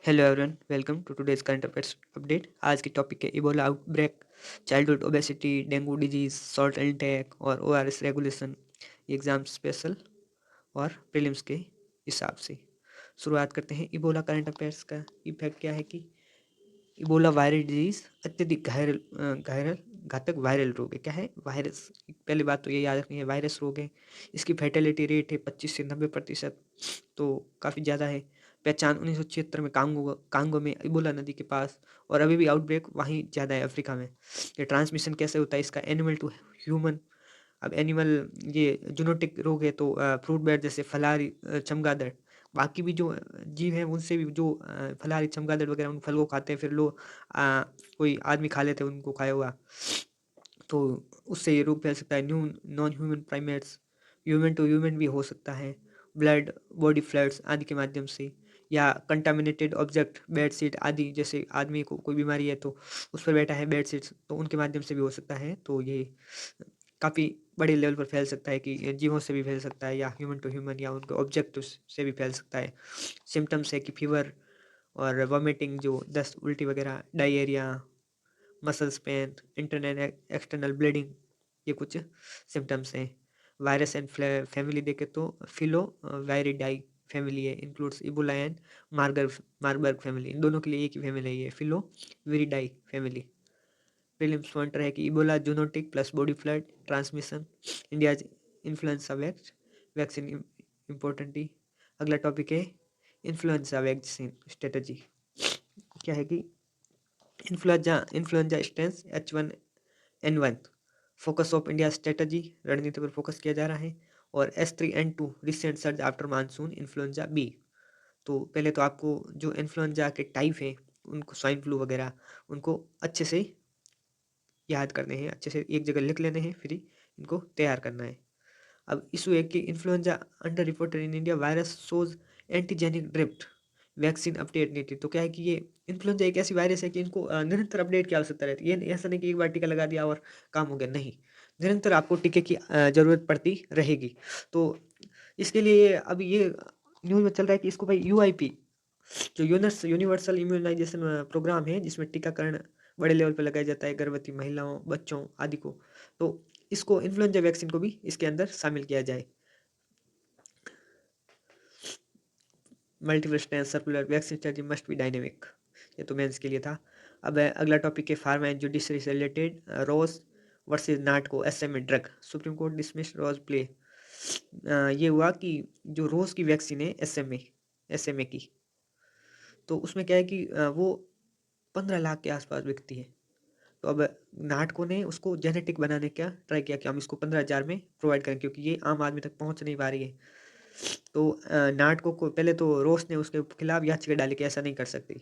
Hello everyone, welcome to today's current affairs update. आज की topic है Ebola outbreak, childhood obesity, dengue disease, salt intake और ORS regulation. Exam special और prelims के हिसाब से शुरुआत करते हैं। इबोला करंट अफेयर्स का इफेक्ट क्या है कि इबोला वायरल डिजीज अत्यधिक घायल घातक वायरल रोग है। क्या है? वायरस। पहली बात तो ये याद रखनी है, वायरस रोग है। इसकी फर्टिलिटी रेट है 25 से 90%, तो काफ़ी ज़्यादा है। पहचान 1976 में कांगो कांगो में इबोला नदी के पास, और अभी भी आउटब्रेक वहीं ज़्यादा है, अफ्रीका में। ये ट्रांसमिशन कैसे होता है इसका? Animal to human. अब एनिमल, ये जूनोटिक रोग है तो फ्रूट बैट जैसे फलाहारी चमगादड़, बाकी भी जो जीव हैं उनसे भी, जो फलाहारी चमगादड़ वगैरह उन फल को खाते हैं, फिर लोग कोई आदमी खा लेते हैं उनको खाया हुआ, तो उससे ये रोग फैल सकता है। New non human primates, human to human भी हो सकता है, ब्लड, बॉडी फ्लूइड्स आदि के माध्यम से, या कंटामिनेटेड ऑब्जेक्ट, बेड शीट आदि, जैसे आदमी को कोई बीमारी है तो उस पर बैठा है बेड शीट्स, तो उनके माध्यम से भी हो सकता है। तो ये काफ़ी बड़े लेवल पर फैल सकता है, कि ये जीवों से भी फैल सकता है, या ह्यूमन टू ह्यूमन, या उनके ऑब्जेक्ट से भी फैल सकता है। सिम्टम्स है कि फीवर और वॉमिटिंग, जो दस्त, उल्टी वगैरह, diarrhoea, muscles pain, internal external bleeding, ये कुछ सिम्टम्स हैं। वायरस एंड फैमिली देखें तो फिलो वायरिडाई फैमिली है, includes Ebola and Marburg family. इन दोनों के लिए एक ही फैमिली है, ये filoviridae family. Prelims pointer है कि Ebola zoonotic plus body fluid transmission, India influenza vaccine importantly. अगला टॉपिक है इन्फ्लुएंजा वैक्सीन स्ट्रेटजी। क्या है कि influenza strain H1N1, focus of India strategy, रणनीति पर फोकस किया जा रहा है। और H3N2 recent surge after monsoon influenza B. तो पहले तो आपको जो इन्फ्लुएंजा के टाइप हैं, उनको स्वाइन फ्लू वगैरह, उनको अच्छे से याद करने हैं, अच्छे से एक जगह लिख लेने हैं, फिर ही इनको तैयार करना है। अब इशू है कि influenza under reported in India, virus shows antigenic drift, vaccine update नहीं थी। तो क्या है कि ये इन्फ्लुएंजा एक ऐसी वायरस है कि इनको निरंतर अपडेट की आवश्यकता रहती है। ये ऐसा नहीं कि एक बार टीका लगा दिया और काम हो गया, नहीं, निरंतर आपको टीके की जरूरत पड़ती रहेगी। तो इसके लिए अभी ये न्यूज़ में चल रहा है कि इसको भाई यूआईपी, जो यूनिवर्सल इम्यूनाइजेशन प्रोग्राम है, जिसमें टीकाकरण बड़े लेवल पर लगाया जाता है गर्भवती महिलाओं, बच्चों आदि को, तो इसको इन्फ्लुएंजा वैक्सीन को भी इसके अंदर शामिल किया जाए। Multiple strain circular vaccine strategy must be dynamic. ये तो मेंस के लिए था। अब अगला टॉपिक है फार्मा एंड जुडिशरी से related, Roche versus Natco SMA drug, Supreme Court dismiss Roche plea. ये हुआ कि जो रोज की वैक्सीन है एसएमए की, तो उसमें क्या है कि वो 15 लाख के आसपास बिकती है। तो अब नाटको ने उसको जेनेटिक बनाने का ट्राई किया कि हम इसको 15,000 में प्रोवाइड करें, क्योंकि ये आम आदमी तक पहुंच नहीं पा रही है। तो नाटको को पहले तो रोस ने उसके खिलाफ याचिका डाली कि ऐसा नहीं कर सकती।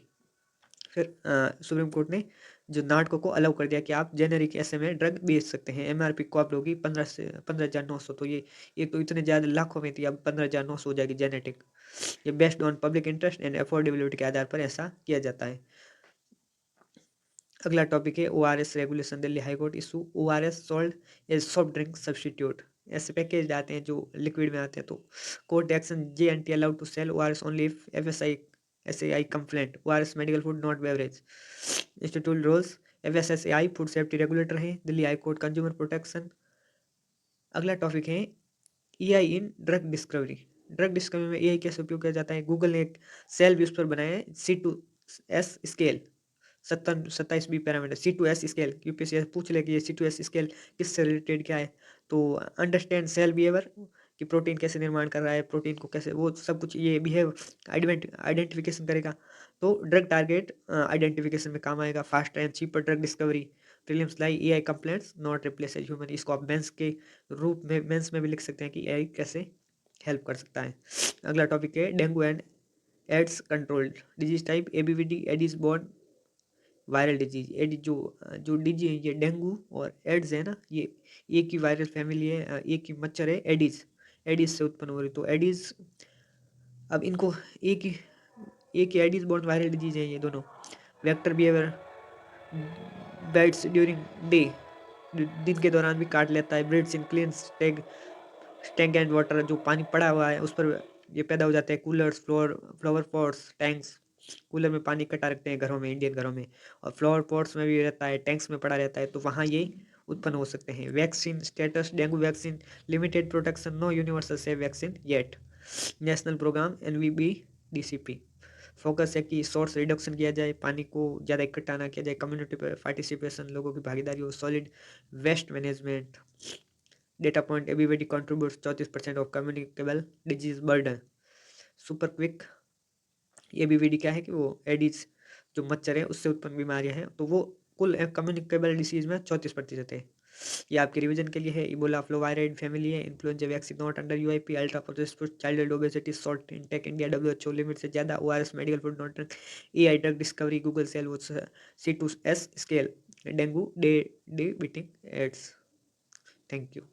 फिर सुप्रीम कोर्ट ने जो नाटको को अलाउ कर दिया कि आप जेनेरिक एसएमए ड्रग बेच सकते हैं। एमआरपी को आप लोगी 15,900, तो ये तो इतने ज़्यादा लाखों में थी, अब 15,900 हो जाएगी जेनेटिक। ये based on public interest and affordability के आधार पर ऐसा किया जाता है। अगला टॉपिक है ORS regulation, Delhi High Court issue ORS sold as soft drink substitute. ऐसे पैकेज आते हैं जो लिक्विड में आते हैं, तो court action JNT allowed to sell ORS only if FSI compliant, ORS medical food not beverage. Institute rules, FSSAI food safety regulator है, Delhi High Court consumer protection. अगला टॉपिक है AI इन ड्रग डिस्कवरी में AI कैसे उपयोग किया जाता है? Google ने एक सेल भी उस पर बनाया है, C2S scale, 27 parameter C2S scale. UPSC पूछ ले कि ये C2S स्केल किससे रिलेटेड क्या है, तो अंडरस्टैंड सेल बिहेवियर, कि प्रोटीन कैसे निर्माण कर रहा है, प्रोटीन को कैसे, वो सब कुछ ये बिहेव आइडेंटिफिकेशन करेगा। तो ड्रग टारगेट आइडेंटिफिकेशन में काम आएगा। Fast and cheaper drug discovery, prelims लाई AI complements not replace as human. इसको आप मेंस के रूप में, मेंस में भी लिख सकते हैं कि AI कैसे हेल्प कर सकता है। अगला टॉपिक है dengue and Aedes controlled disease type, ABVD Aedes borne viral disease. Aedes जो जो डिजी है, ये डेंगू और एड्स है ना, ये एक ही वायरल फैमिली है, एक ही मच्छर है, एडिस, एडिस से उत्पन्न हो रही। तो एडिस, अब इनको एक ही एक ही एडिस बॉर्न वायरल डिजीज है ये दोनों। Vector behaviour, bats during day, दिन के दौरान भी काट लेता है। Breeds in clean tank and water, जो पानी पड़ा हुआ है उस पर ये पैदा हो जाते हैं। Coolers, floor flower pots, tanks, cooler में पानी इकट्ठा रखते हैं घरों में, इंडियन घरों में, और फ्लावर पॉट्स में भी रहता है, टैंक्स में पड़ा रहता है, तो वहाँ ये उत्पन्न हो सकते हैं। Vaccine status, dengue vaccine limited protection, no universal safe vaccine yet. National programme NVB DCP, focus है कि सोर्स रिडक्शन किया जाए, पानी को ज़्यादा इकट्ठा ना किया जाए, कम्युनिटी पार्टिसिपेशन, लोगों की भागीदारी हो, solid waste management. Data point ABVD contributes 34% of communicable disease burden. Super quick, ABVD क्या है कि वो एडिस जो मच्छर है उससे उत्पन्न बीमारियां हैं, तो वो कुल कम्युनिकेबल डिसीज में 34% है। ये आपके रिवीजन के लिए है। इबोला फ्लोवायराइड फैमिली है, influenza vaccine not under UIP, ultra processed child obesity, salt intake India WHO limit से ज़्यादा, ORS medical food not, AI drug discovery, Google cell वो C2S scale, dengue day the beating Aedes. Thank you.